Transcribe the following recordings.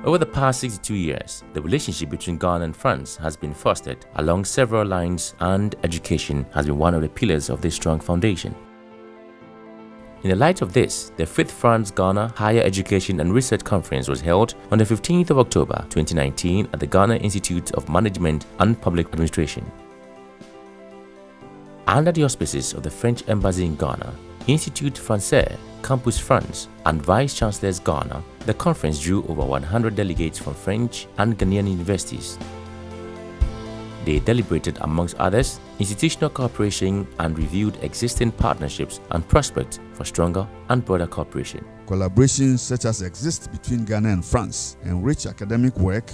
Over the past 62 years, the relationship between Ghana and France has been fostered along several lines, and education has been one of the pillars of this strong foundation. In the light of this, the 5th France-Ghana Higher Education and Research Conference was held on the 15th of October 2019 at the Ghana Institute of Management and Public Administration. Under the auspices of the French Embassy in Ghana, Institut Français, Campus France, and Vice-Chancellors Ghana, the conference drew over 100 delegates from French and Ghanaian universities. They deliberated, amongst others, institutional cooperation and reviewed existing partnerships and prospects for stronger and broader cooperation. Collaborations such as exist between Ghana and France enrich academic work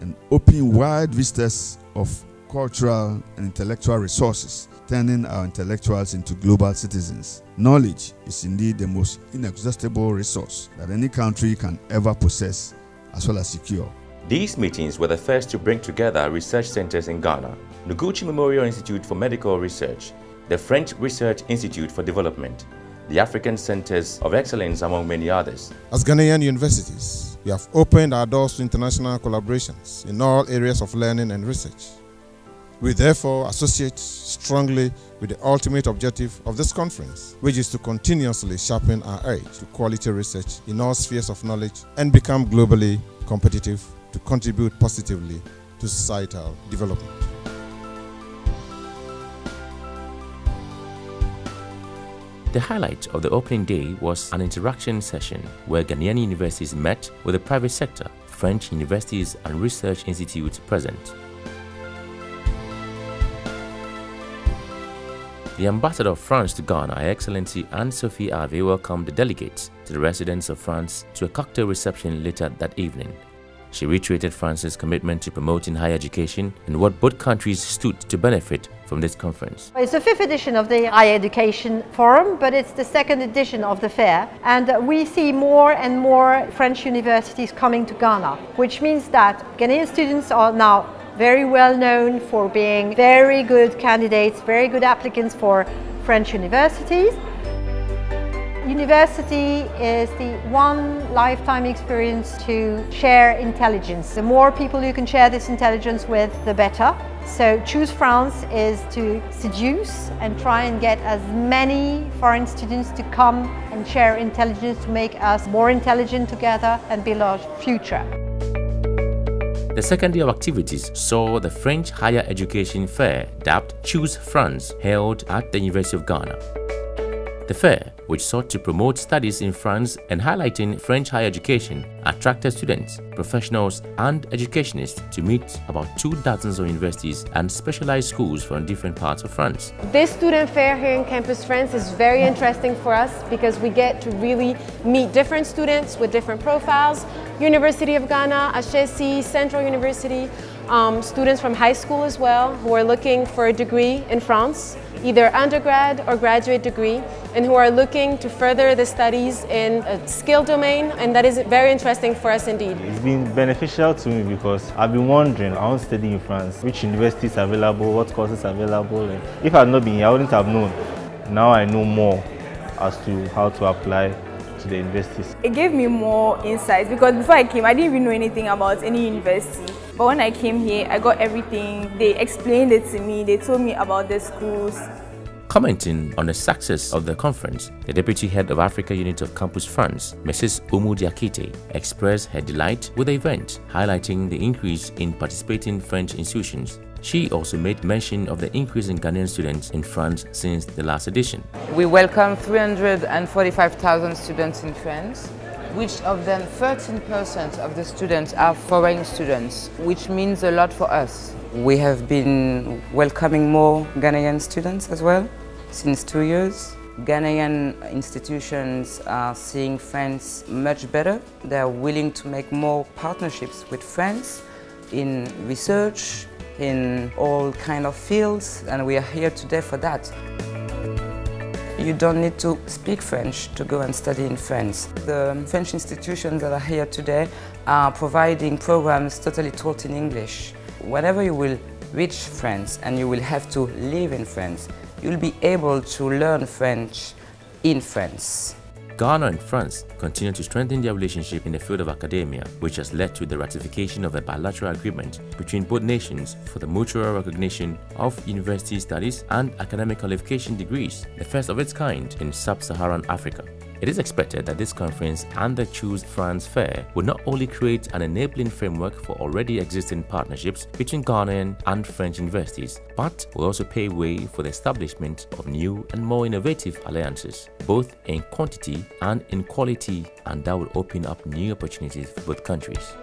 and open wide vistas of cultural and intellectual resources, turning our intellectuals into global citizens. Knowledge is indeed the most inexhaustible resource that any country can ever possess as well as secure. These meetings were the first to bring together research centers in Ghana: Noguchi Memorial Institute for Medical Research, the French Research Institute for Development, the African Centers of Excellence, among many others. As Ghanaian universities, we have opened our doors to international collaborations in all areas of learning and research. We therefore associate strongly with the ultimate objective of this conference, which is to continuously sharpen our edge to quality research in all spheres of knowledge and become globally competitive to contribute positively to societal development. The highlight of the opening day was an interaction session where Ghanaian universities met with the private sector, French universities and research institutes present. The Ambassador of France to Ghana, Her Excellency Anne-Sophie Ave, welcomed the delegates to the residence of France to a cocktail reception later that evening. She reiterated France's commitment to promoting higher education and what both countries stood to benefit from this conference. It's the 5th edition of the Higher Education Forum, but it's the 2nd edition of the fair, and we see more and more French universities coming to Ghana, which means that Ghanaian students are now very well known for being very good candidates, very good applicants for French universities. University is the one lifetime experience to share intelligence. The more people you can share this intelligence with, the better. So Choose France is to seduce and try and get as many foreign students to come and share intelligence to make us more intelligent together and build our future. The second day of activities saw the French Higher Education Fair, dubbed Choose France, held at the University of Ghana. The fair, which sought to promote studies in France and highlighting French higher education, attracted students, professionals and educationists to meet about 24 of universities and specialized schools from different parts of France. This student fair here in Campus France is very interesting for us because we get to really meet different students with different profiles. University of Ghana, HSC, Central University, students from high school as well who are looking for a degree in France, either undergrad or graduate degree, and who are looking to further the studies in a skill domain, and that is very interesting for us indeed. It's been beneficial to me because I've been wondering, I want to study in France, which universities are available, what courses are available, and if I had not been here, I wouldn't have known. Now I know more as to how to apply to the universities. It gave me more insights because before I came, I didn't even know anything about any university. But when I came here, I got everything. They explained it to me. They told me about the schools. Commenting on the success of the conference, the Deputy Head of Africa Unit of Campus France, Mrs. Oumou Diakite, expressed her delight with the event, highlighting the increase in participating French institutions. She also made mention of the increase in Ghanaian students in France since the last edition. We welcome 345,000 students in France, which of them 13% of the students are foreign students, which means a lot for us. We have been welcoming more Ghanaian students as well since 2 years. Ghanaian institutions are seeing France much better. They are willing to make more partnerships with France in research, in all kind of fields, and we are here today for that. You don't need to speak French to go and study in France. The French institutions that are here today are providing programs totally taught in English. Whenever you will reach France and you will have to live in France, you'll be able to learn French in France. Ghana and France continue to strengthen their relationship in the field of academia, which has led to the ratification of a bilateral agreement between both nations for the mutual recognition of university studies and academic qualification degrees, the first of its kind in sub-Saharan Africa. It is expected that this conference and the Choose France Fair will not only create an enabling framework for already existing partnerships between Ghanaian and French universities, but will also pave way for the establishment of new and more innovative alliances, both in quantity and in quality, and that will open up new opportunities for both countries.